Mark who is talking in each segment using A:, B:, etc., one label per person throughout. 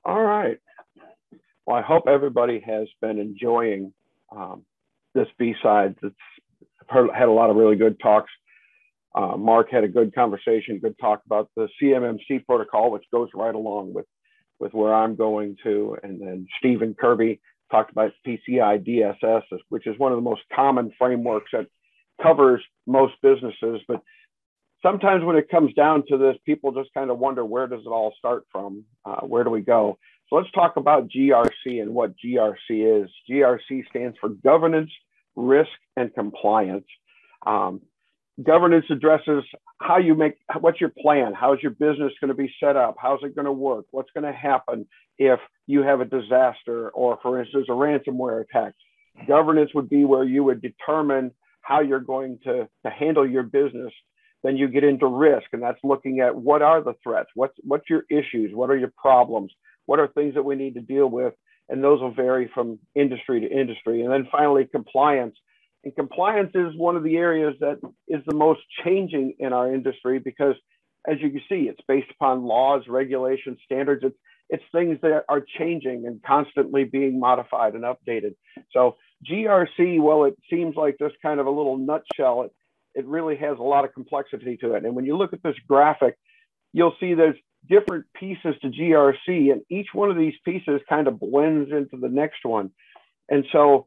A: All right. Well, I hope everybody has been enjoying this B-side. It's had a lot of really good talks. Mark had a good conversation, good talk about the CMMC protocol, which goes right along with where I'm going to. And then Stephen Kirby talked about PCI DSS, which is one of the most common frameworks that covers most businesses. But sometimes when it comes down to this, people just kind of wonder, where does it all start from? Where do we go? So let's talk about GRC and what GRC is. GRC stands for Governance, Risk, and Compliance. Governance addresses how you make, what's your plan? How's your business going to be set up? How's it going to work? What's going to happen if you have a disaster or, for instance, a ransomware attack? Governance would be where you would determine how you're going to handle your business. Then you get into risk, and that's looking at what are the threats? What's your issues? What are your problems? What are things that we need to deal with? And those will vary from industry to industry. And then finally, compliance. And compliance is one of the areas that is the most changing in our industry because, as you can see, it's based upon laws, regulations, standards. It's things that are changing and constantly being modified and updated. So GRC, well, it seems like this kind of a little nutshell. It really has a lot of complexity to it. And when you look at this graphic, you'll see there's different pieces to GRC, and each one of these pieces kind of blends into the next one. And so,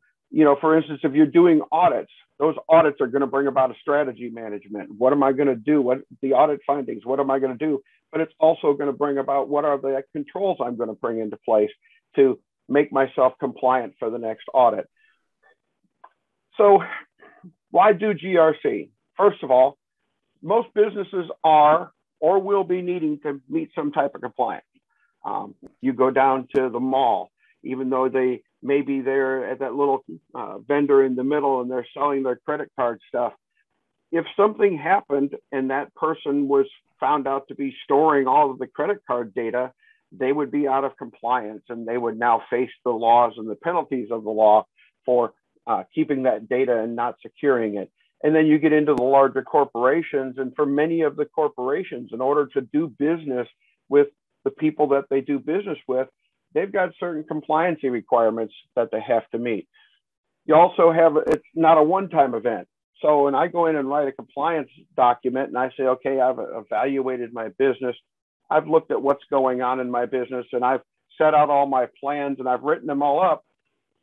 A: for instance, if you're doing audits, those audits are going to bring about a strategy management. What am I going to do? What the audit findings? What am I going to do? But it's also going to bring about what are the controls I'm going to bring into place to make myself compliant for the next audit. So why do GRC? First of all, most businesses are or will be needing to meet some type of compliance. You go down to the mall, even though they maybe they're at that little vendor in the middle and they're selling their credit card stuff. If something happened and that person was found out to be storing all of the credit card data, they would be out of compliance and they would now face the laws and the penalties of the law for keeping that data and not securing it. And then you get into the larger corporations. And for many of the corporations, in order to do business with the people that they do business with, they've got certain compliancy requirements that they have to meet. You also have, it's not a one-time event. So when I go in and write a compliance document and I say, okay, I've evaluated my business, I've looked at what's going on in my business and I've set out all my plans and I've written them all up,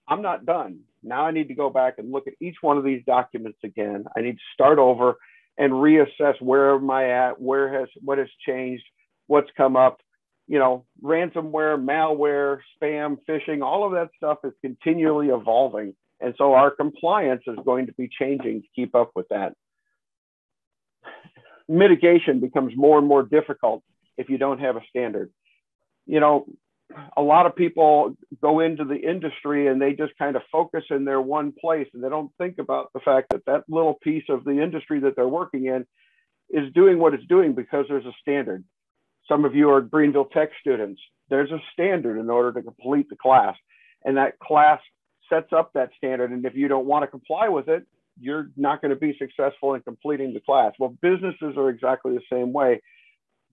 A: I'm not done. Now I need to go back and look at each one of these documents again. I need to start over and reassess where am I at, what has changed, what's come up. Ransomware, malware, spam, phishing, all of that stuff is continually evolving. And so our compliance is going to be changing to keep up with that. Mitigation becomes more and more difficult if you don't have a standard. A lot of people go into the industry and they just kind of focus in their one place and they don't think about the fact that that little piece of the industry that they're working in is doing what it's doing because there's a standard. Some of you are Greenville Tech students. There's a standard in order to complete the class, and that class sets up that standard. And if you don't want to comply with it, you're not going to be successful in completing the class. Well, businesses are exactly the same way.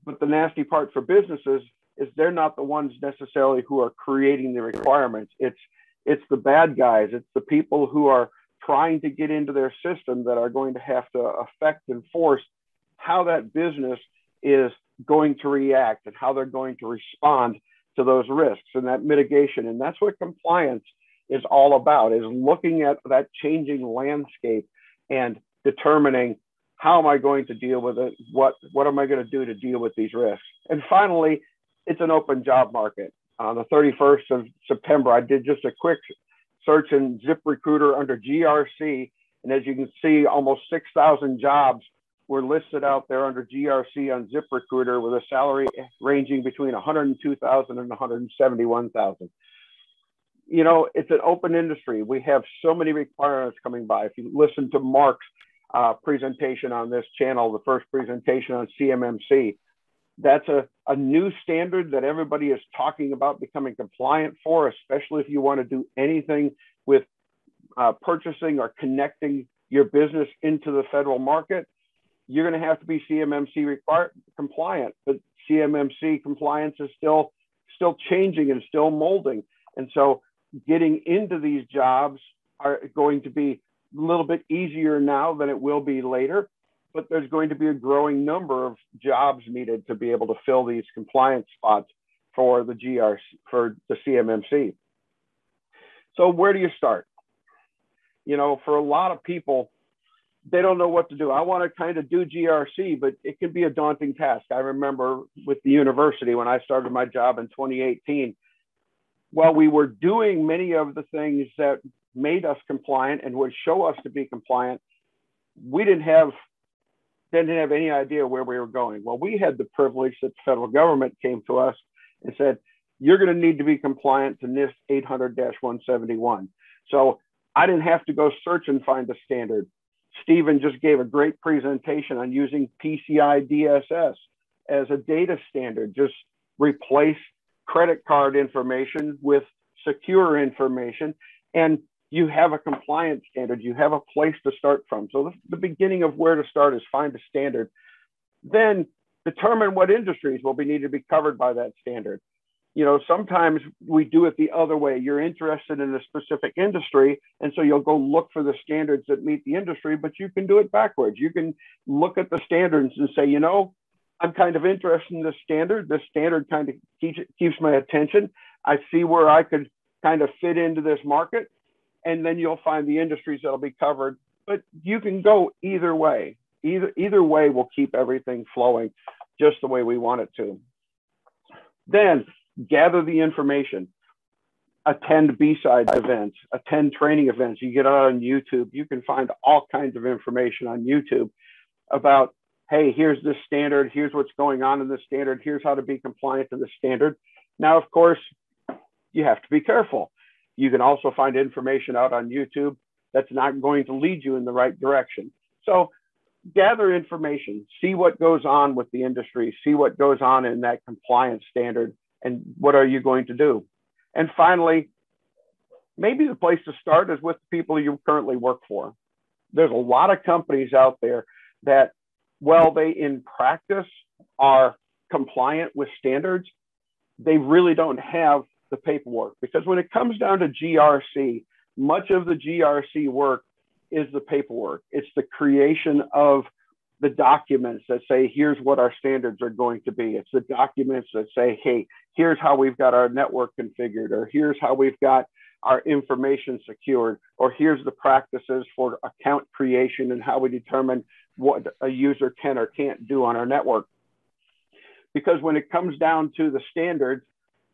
A: But the nasty part for businesses is they're not the ones necessarily who are creating the requirements. It's the bad guys. It's the people who are trying to get into their system that are going to have to affect and force how that business is going to react and how they're going to respond to those risks and that mitigation. And that's what compliance is all about, is looking at that changing landscape and determining how am I going to deal with it? What am I going to do to deal with these risks? And finally, it's an open job market. On the 31st of September, I did just a quick search in ZipRecruiter under GRC. And as you can see, almost 6,000 jobs were listed out there under GRC on ZipRecruiter with a salary ranging between $102,000 and $171,000. It's an open industry. We have so many requirements coming by. If you listen to Mark's presentation on this channel, the first presentation on CMMC, that's a new standard that everybody is talking about becoming compliant for, especially if you want to do anything with purchasing or connecting your business into the federal market. You're going to have to be CMMC compliant, but CMMC compliance is still still changing and still molding. And so getting into these jobs are going to be a little bit easier now than it will be later, but there's going to be a growing number of jobs needed to be able to fill these compliance spots for the GRC, for the CMMC. So where do you start? You know, for a lot of people, they don't know what to do. I want to kind of do GRC, but it can be a daunting task. I remember with the university when I started my job in 2018, while we were doing many of the things that made us compliant and would show us to be compliant, we didn't have any idea where we were going. Well, we had the privilege that the federal government came to us and said, you're going to need to be compliant to NIST 800-171. So I didn't have to go search and find a standard. Stephen just gave a great presentation on using PCI DSS as a data standard. Just replace credit card information with secure information, and you have a compliance standard. You have a place to start from. So the beginning of where to start is find a standard. Then determine what industries will be needed to be covered by that standard. You know, sometimes we do it the other way. You're interested in a specific industry, and so you'll go look for the standards that meet the industry, but you can do it backwards. You can look at the standards and say, you know, I'm kind of interested in this standard. This standard kind of keeps my attention. I see where I could kind of fit into this market, and then you'll find the industries that'll be covered. But you can go either way. Either way will keep everything flowing just the way we want it to. Then gather the information, attend B-Sides events, attend training events. You get out on YouTube, you can find all kinds of information on YouTube about, hey, here's this standard, here's what's going on in this standard, here's how to be compliant to the standard. Now, of course, you have to be careful. You can also find information out on YouTube that's not going to lead you in the right direction. So gather information, see what goes on with the industry, see what goes on in that compliance standard, and what are you going to do? And finally, maybe the place to start is with the people you currently work for. There's a lot of companies out there that, while they in practice are compliant with standards, they really don't have the paperwork. Because when it comes down to GRC, much of the GRC work is the paperwork. It's the creation of the documents that say, here's what our standards are going to be. It's the documents that say, hey, here's how we've got our network configured, or here's how we've got our information secured, or here's the practices for account creation and how we determine what a user can or can't do on our network. Because when it comes down to the standards,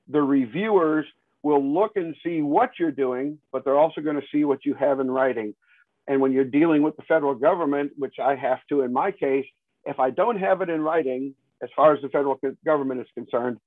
A: the reviewers will look and see what you're doing, but they're also going to see what you have in writing. And when you're dealing with the federal government, which I have to in my case, if I don't have it in writing, as far as the federal government is concerned,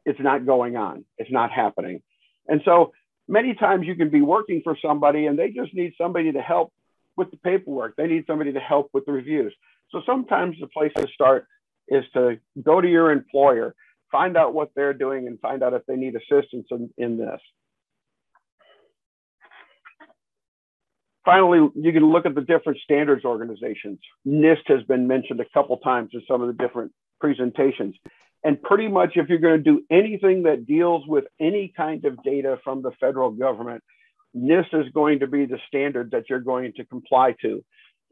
A: it's not going on. It's not happening. And so many times you can be working for somebody and they just need somebody to help with the paperwork. They need somebody to help with the reviews. So sometimes the place to start is to go to your employer, find out what they're doing, and find out if they need assistance in this. Finally, you can look at the different standards organizations. NIST has been mentioned a couple times in some of the different presentations. And pretty much if you're going to do anything that deals with any kind of data from the federal government, NIST is going to be the standard that you're going to comply to.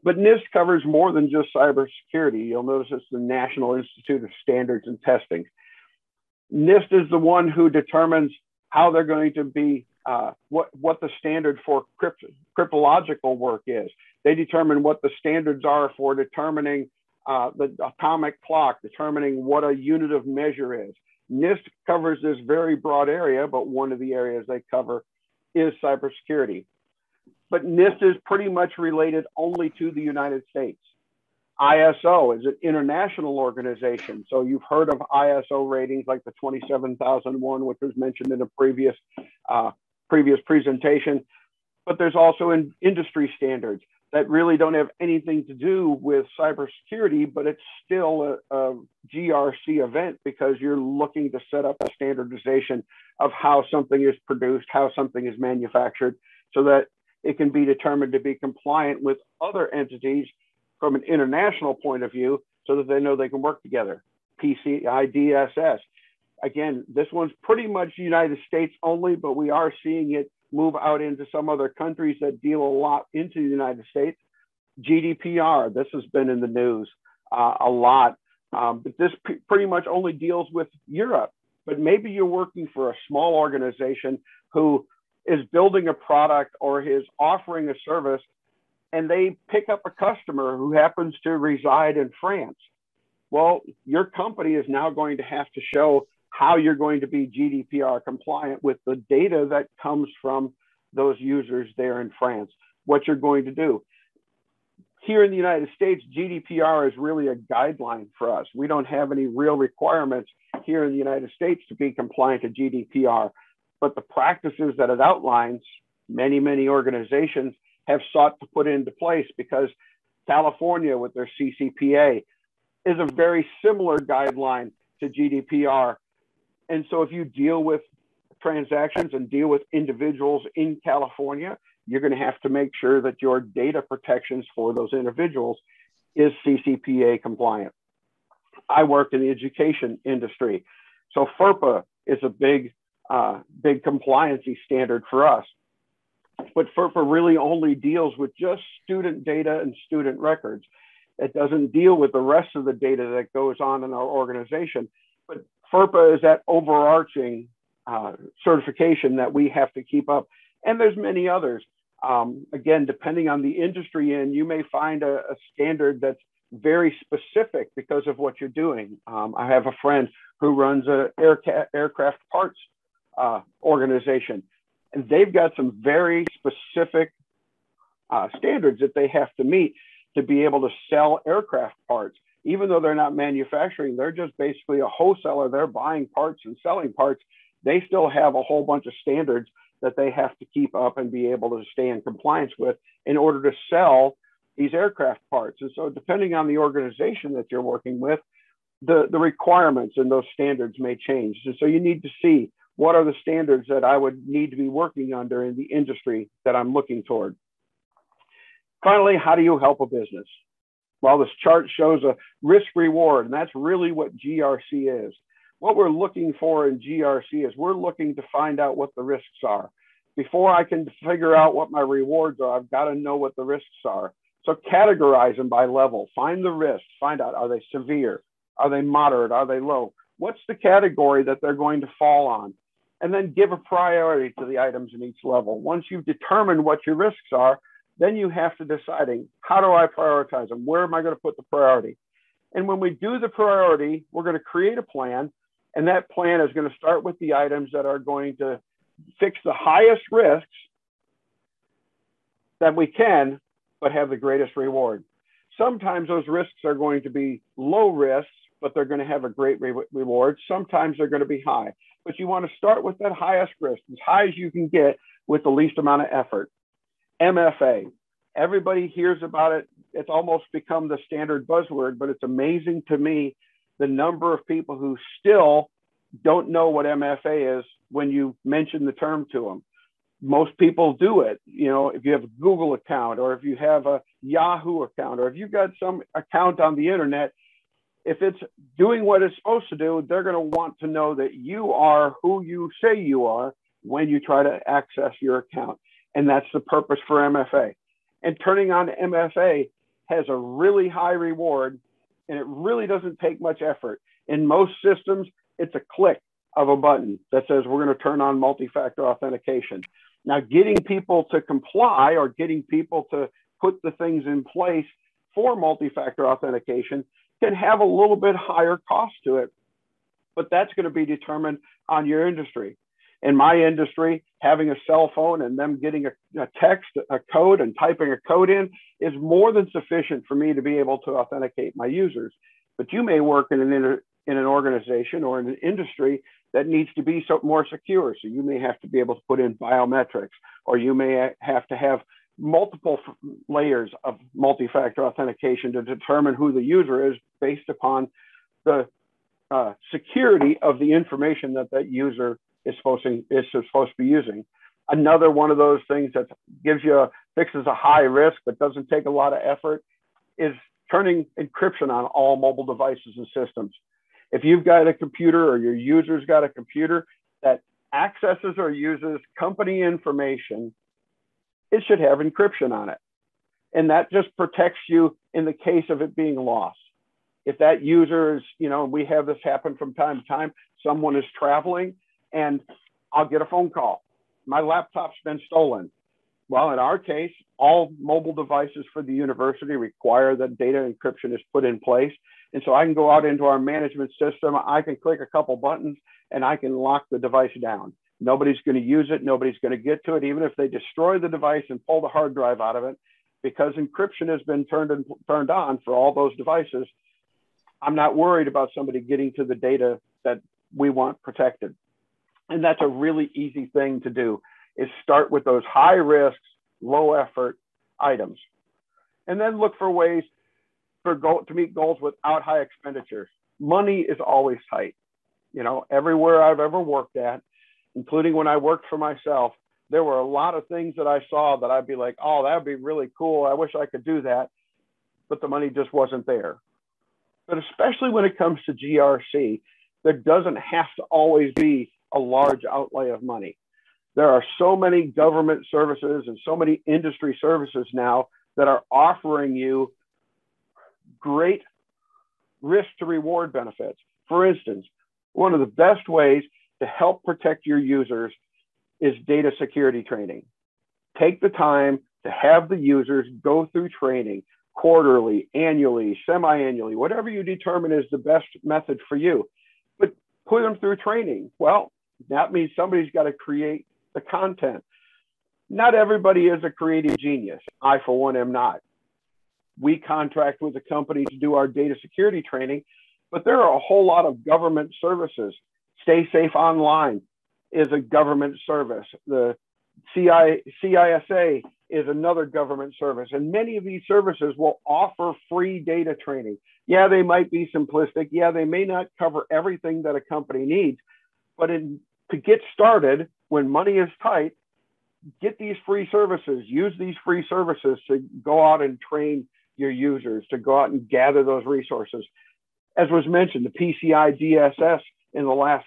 A: But NIST covers more than just cybersecurity. You'll notice it's the National Institute of Standards and Testing. NIST is the one who determines how they're going to be, what the standard for cryptological work is. They determine what the standards are for determining the atomic clock, determining what a unit of measure is. NIST covers this very broad area, but one of the areas they cover is cybersecurity. But NIST is pretty much related only to the United States. ISO is an international organization. So you've heard of ISO ratings like the 27001, which was mentioned in a previous presentation. But there's also industry standards that really don't have anything to do with cybersecurity, but it's still a GRC event because you're looking to set up a standardization of how something is produced, how something is manufactured, so that it can be determined to be compliant with other entities from an international point of view, so that they know they can work together. PCI DSS. again, this one's pretty much United States only, but we are seeing it move out into some other countries that deal a lot into the United States. GDPR, this has been in the news a lot, but this pretty much only deals with Europe. But maybe you're working for a small organization who is building a product or is offering a service, and they pick up a customer who happens to reside in France. Well, your company is now going to have to show how you're going to be GDPR compliant with the data that comes from those users there in France, what you're going to do. Here in the United States, GDPR is really a guideline for us. We don't have any real requirements here in the United States to be compliant to GDPR, but the practices that it outlines, many organizations have sought to put into place, because California with their CCPA is a very similar guideline to GDPR. And so if you deal with transactions and deal with individuals in California, you're going to have to make sure that your data protections for those individuals is CCPA compliant. I work in the education industry, so FERPA is a big compliancy standard for us. But FERPA really only deals with just student data and student records. It doesn't deal with the rest of the data that goes on in our organization. But FERPA is that overarching certification that we have to keep up. And there's many others. Again, depending on the industry you may find a standard that's very specific because of what you're doing. I have a friend who runs an aircraft parts organization, and they've got some very specific standards that they have to meet to be able to sell aircraft parts. Even though they're not manufacturing, they're just basically a wholesaler. They're buying parts and selling parts. They still have a whole bunch of standards that they have to keep up and be able to stay in compliance with in order to sell these aircraft parts. And so depending on the organization that you're working with, the requirements and those standards may change. And so you need to see what are the standards that I would need to be working under in the industry that I'm looking toward. Finally, how do you help a business? Well, this chart shows a risk reward, and that's really what GRC is. What we're looking for in GRC is we're looking to find out what the risks are. Before I can figure out what my rewards are, I've got to know what the risks are. So categorize them by level. Find the risks. Find out, are they severe? Are they moderate? Are they low? What's the category that they're going to fall on? And then give a priority to the items in each level. Once you've determined what your risks are, then you have to deciding, how do I prioritize them? Where am I going to put the priority? And when we do the priority, we're going to create a plan. And that plan is going to start with the items that are going to fix the highest risks that we can, but have the greatest reward. Sometimes those risks are going to be low risks, but they're going to have a great reward. Sometimes they're going to be high, but you want to start with that highest risk, as high as you can get with the least amount of effort. MFA, everybody hears about it. It's almost become the standard buzzword, but it's amazing to me the number of people who still don't know what MFA is when you mention the term to them. Most people do it. You know, if you have a Google account, or if you have a Yahoo account, or if you've got some account on the internet, if it's doing what it's supposed to do, they're going to want to know that you are who you say you are when you try to access your account. And that's the purpose for MFA. And turning on MFA has a really high reward, and it really doesn't take much effort. In most systems, it's a click of a button that says we're going to turn on multi-factor authentication. Now, getting people to comply or getting people to put the things in place for multi-factor authentication can have a little bit higher cost to it, but that's going to be determined on your industry. In my industry, having a cell phone and them getting a text, a code, and typing a code in is more than sufficient for me to be able to authenticate my users. But you may work in an organization or in an industry that needs to be more secure. So you may have to be able to put in biometrics, or you may have to have multiple layers of multi-factor authentication to determine who the user is based upon the security of the information that that user is supposed to be using. Another one of those things that fixes a high risk but doesn't take a lot of effort is turning encryption on all mobile devices and systems. If you've got a computer or your user's got a computer that accesses or uses company information, it should have encryption on it. And that just protects you in the case of it being lost. If that user is, we have this happen from time to time, someone is traveling and I'll get a phone call. My laptop's been stolen. Well, in our case, all mobile devices for the university require that data encryption is put in place. And so I can go out into our management system, I can click a couple buttons and I can lock the device down. Nobody's going to use it. Nobody's going to get to it. Even if they destroy the device and pull the hard drive out of it, because encryption has been turned on for all those devices, I'm not worried about somebody getting to the data that we want protected. And that's a really easy thing to do, is start with those high risk, low effort items. And then look for ways to meet goals without high expenditures. Money is always tight. Everywhere I've ever worked at, including when I worked for myself, there were a lot of things that I saw that I'd be like, oh, that'd be really cool. I wish I could do that. But the money just wasn't there. But especially when it comes to GRC, there doesn't have to always be a large outlay of money. There are so many government services and so many industry services now that are offering you great risk to reward benefits. For instance, one of the best ways to help protect your users is data security training. Take the time to have the users go through training quarterly, annually, semi-annually, whatever you determine is the best method for you. But put them through training. Well, that means somebody's got to create the content. Not everybody is a creative genius. I, for one, am not. We contract with a company to do our data security training, but there are a whole lot of government services. Stay Safe Online is a government service. The CISA is another government service. And many of these services will offer free data training. Yeah, they might be simplistic. Yeah, they may not cover everything that a company needs. But to get started, when money is tight, get these free services. Use these free services to go out and train your users, to go out and gather those resources. As was mentioned, the PCI DSS in the last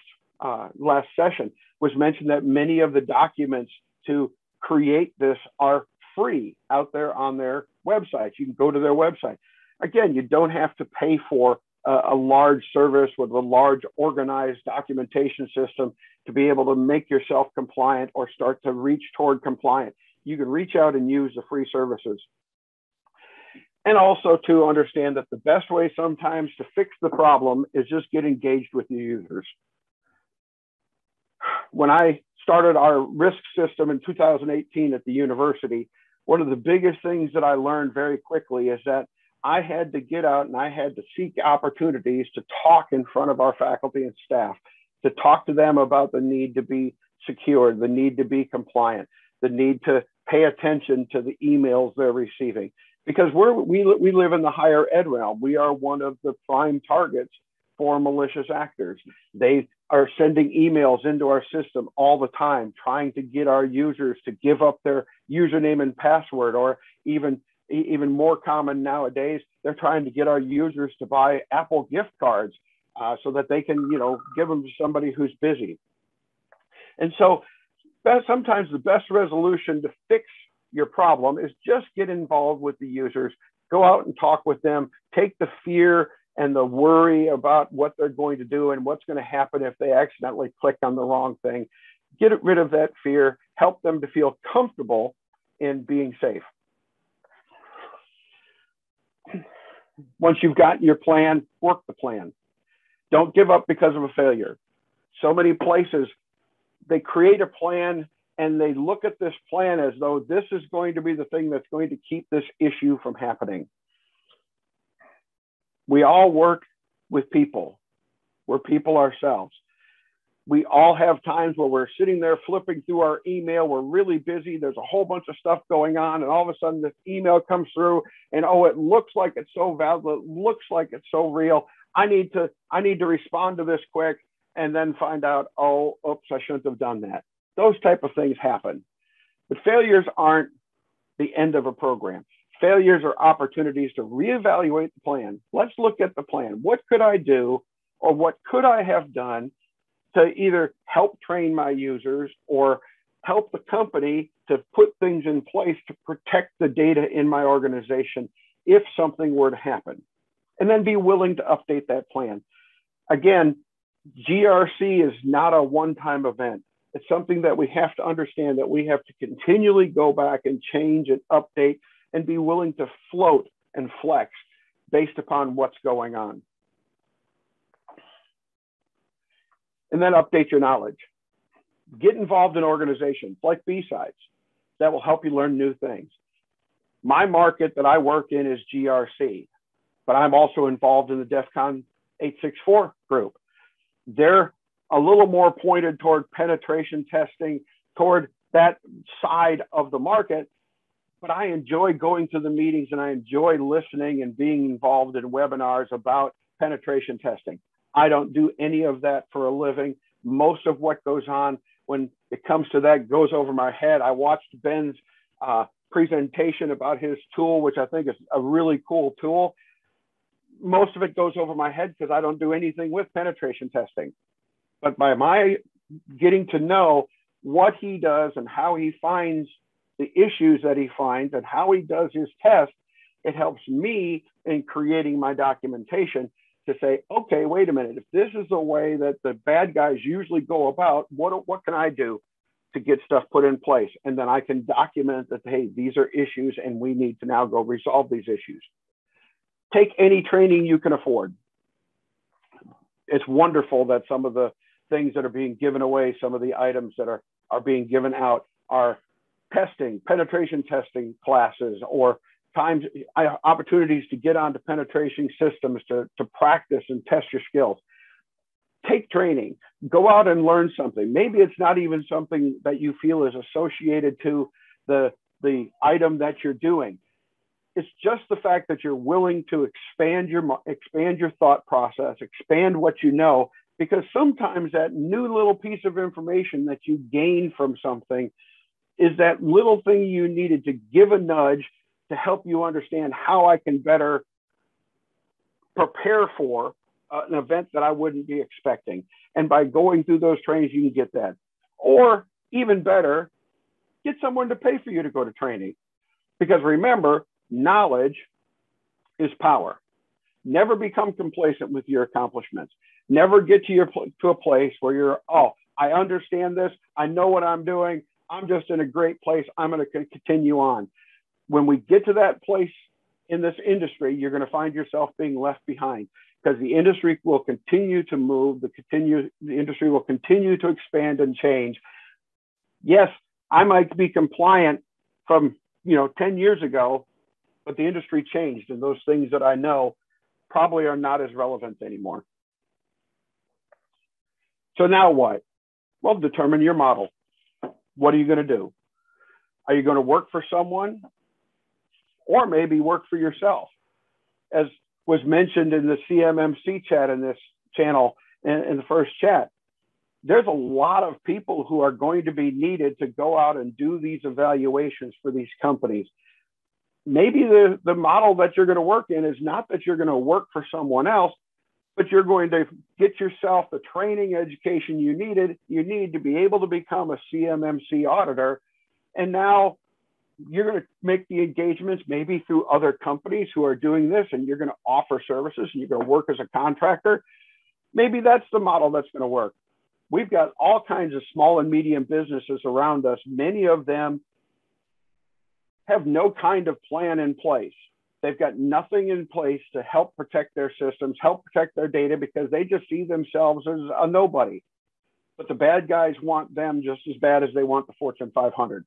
A: session was mentioned that many of the documents to create this are free out there on their websites. You can go to their website. Again, you don't have to pay for a large service with a large organized documentation system to be able to make yourself compliant or start to reach toward compliant. You can reach out and use the free services. And also to understand that the best way sometimes to fix the problem is just get engaged with the users. When I started our risk system in 2018 at the university, one of the biggest things that I learned very quickly is that I had to get out and I had to seek opportunities to talk in front of our faculty and staff, to talk to them about the need to be secure, the need to be compliant, the need to pay attention to the emails they're receiving. Because we live in the higher ed realm. We are one of the prime targets for malicious actors. They are sending emails into our system all the time, trying to get our users to give up their username and password, or even more common nowadays, they're trying to get our users to buy Apple gift cards so that they can, give them to somebody who's busy. And so sometimes the best resolution to fix your problem is just get involved with the users, go out and talk with them, take the fear and the worry about what they're going to do and what's going to happen if they accidentally click on the wrong thing. Get rid of that fear, help them to feel comfortable in being safe. Once you've got your plan, work the plan. Don't give up because of a failure. So many places, they create a plan and they look at this plan as though this is going to be the thing that's going to keep this issue from happening. We all work with people. We're people ourselves. We all have times where we're sitting there flipping through our email. We're really busy. There's a whole bunch of stuff going on. And all of a sudden this email comes through and, oh, it looks like it's so valuable. It looks like it's so real. I need to respond to this quick, and then find out, oh, oops, I shouldn't have done that. Those type of things happen. But failures aren't the end of a program. Failures are opportunities to reevaluate the plan. Let's look at the plan. What could I do or what could I have done to either help train my users or help the company to put things in place to protect the data in my organization if something were to happen, and then be willing to update that plan. Again, GRC is not a one-time event. It's something that we have to understand, that we have to continually go back and change and update and be willing to float and flex based upon what's going on. And then update your knowledge. Get involved in organizations like BSides that will help you learn new things. My market that I work in is GRC, but I'm also involved in the DEF CON 864 group. They're a little more pointed toward penetration testing, toward that side of the market, but I enjoy going to the meetings and I enjoy listening and being involved in webinars about penetration testing. I don't do any of that for a living. Most of what goes on when it comes to that goes over my head. I watched Ben's presentation about his tool, which I think is a really cool tool. Most of it goes over my head because I don't do anything with penetration testing. But by my getting to know what he does and how he finds the issues that he finds and how he does his tests, it helps me in creating my documentation to say, okay, wait a minute, if this is the way that the bad guys usually go about, what can I do to get stuff put in place? And then I can document that, hey, these are issues and we need to now go resolve these issues. Take any training you can afford. It's wonderful that some of the things that are being given away, some of the items that are being given out are testing, penetration testing classes, or opportunities to get onto penetration systems to practice and test your skills. Take training, go out and learn something. Maybe it's not even something that you feel is associated to the item that you're doing. It's just the fact that you're willing to expand your thought process, expand what you know, because sometimes that new little piece of information that you gain from something is that little thing you needed to give a nudge to help you understand how I can better prepare for an event that I wouldn't be expecting. And by going through those trainings, you can get that. Or even better, get someone to pay for you to go to training. Because remember, knowledge is power. Never become complacent with your accomplishments. Never get to a place where you're, oh, I understand this. I know what I'm doing. I'm just in a great place. I'm going to continue on. When we get to that place in this industry, you're going to find yourself being left behind, because the industry will continue to move. The industry will continue to expand and change. Yes, I might be compliant from 10 years ago, but the industry changed, and those things that I know probably are not as relevant anymore. So now what? Well, determine your model. What are you going to do? Are you going to work for someone, or maybe work for yourself? As was mentioned in the CMMC chat in this channel, in the first chat, there's a lot of people who are going to be needed to go out and do these evaluations for these companies. Maybe the model that you're going to work in is not that you're going to work for someone else, but you're going to get yourself the training education you need to be able to become a CMMC auditor. And now you're going to make the engagements maybe through other companies who are doing this, and you're going to offer services and you're going to work as a contractor. Maybe that's the model that's going to work. We've got all kinds of small and medium businesses around us. Many of them have no kind of plan in place. They've got nothing in place to help protect their systems, help protect their data, because they just see themselves as a nobody. But the bad guys want them just as bad as they want the Fortune 500.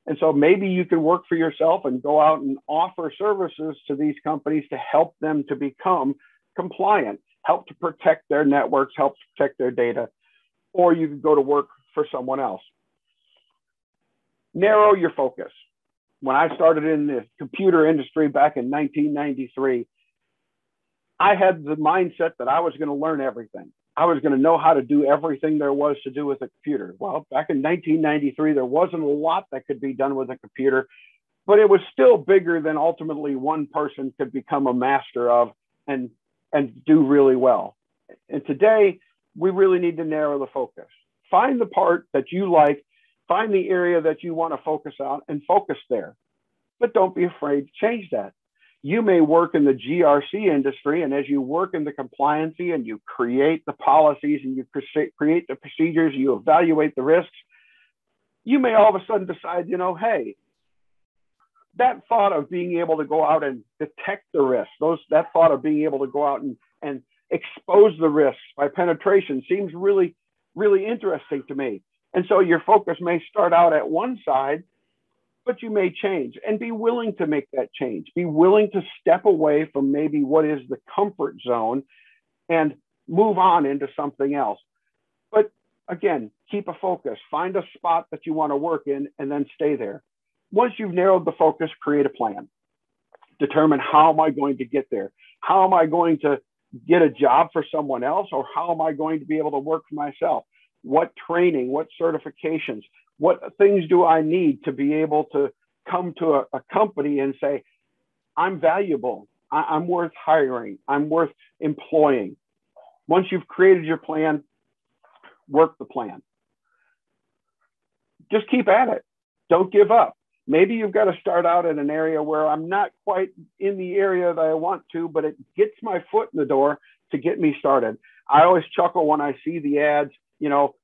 A: And so maybe you can work for yourself and go out and offer services to these companies to help them to become compliant, help to protect their networks, help to protect their data, or you can go to work for someone else. Narrow your focus. When I started in the computer industry back in 1993, I had the mindset that I was going to learn everything. I was going to know how to do everything there was to do with a computer. Well, back in 1993, there wasn't a lot that could be done with a computer, but it was still bigger than ultimately one person could become a master of and do really well. And today, we really need to narrow the focus. Find the part that you like, find the area that you want to focus on, and focus there. But don't be afraid to change that. You may work in the GRC industry, and as you work in the compliancy and you create the policies and you create the procedures, you evaluate the risks, you may all of a sudden decide, you know, hey, that thought of being able to go out and detect the risks, that thought of being able to go out and expose the risks by penetration seems really, really interesting to me. And so your focus may start out at one side, but you may change, and be willing to make that change. Be willing to step away from maybe what is the comfort zone and move on into something else. But again, keep a focus. Find a spot that you want to work in and then stay there. Once you've narrowed the focus, create a plan. Determine, how am I going to get there? How am I going to get a job for someone else? Or how am I going to be able to work for myself? What training, what certifications, what things do I need to be able to come to a company and say, I'm valuable, I'm worth hiring, I'm worth employing. Once you've created your plan, work the plan. Just keep at it. Don't give up. Maybe you've got to start out in an area where I'm not quite in the area that I want to, but it gets my foot in the door to get me started. I always chuckle when I see the ads, you know,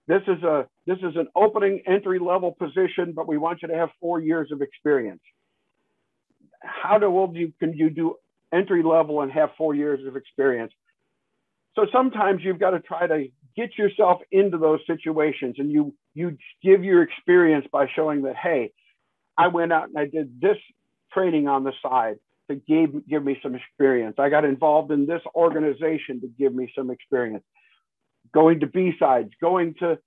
A: this is an opening entry-level position, but we want you to have 4 years of experience. How can you do entry-level and have 4 years of experience? So sometimes you've got to try to get yourself into those situations, and you give your experience by showing that, hey, I went out and I did this training on the side to give me some experience. I got involved in this organization to give me some experience. Going to BSides, going to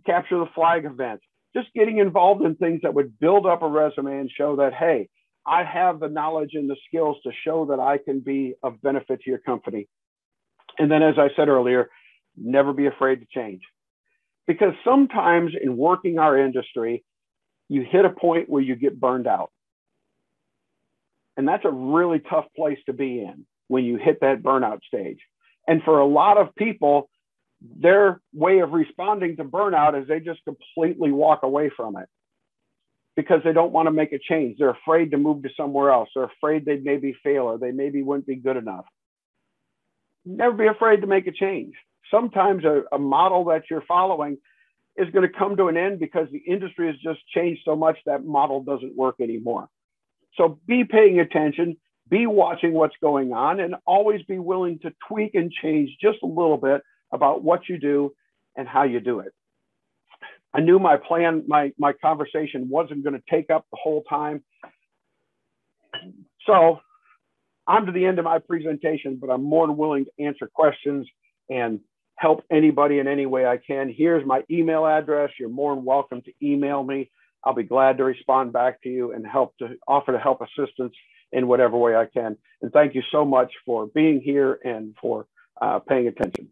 A: capture the flag events, just getting involved in things that would build up a resume and show that, hey, I have the knowledge and the skills to show that I can be of benefit to your company. And then, as I said earlier, never be afraid to change. Because sometimes in working our industry, you hit a point where you get burned out. And that's a really tough place to be in when you hit that burnout stage. And for a lot of people, their way of responding to burnout is they just completely walk away from it because they don't want to make a change. They're afraid to move to somewhere else. They're afraid they'd maybe fail, or they maybe wouldn't be good enough. Never be afraid to make a change. Sometimes a model that you're following is going to come to an end because the industry has just changed so much that model doesn't work anymore. So be paying attention, be watching what's going on, and always be willing to tweak and change just a little bit about what you do and how you do it. I knew my plan, my conversation wasn't going to take up the whole time. So I'm to the end of my presentation, but I'm more than willing to answer questions and help anybody in any way I can. Here's my email address. You're more than welcome to email me. I'll be glad to respond back to you and offer to help assistance in whatever way I can. And thank you so much for being here and for paying attention.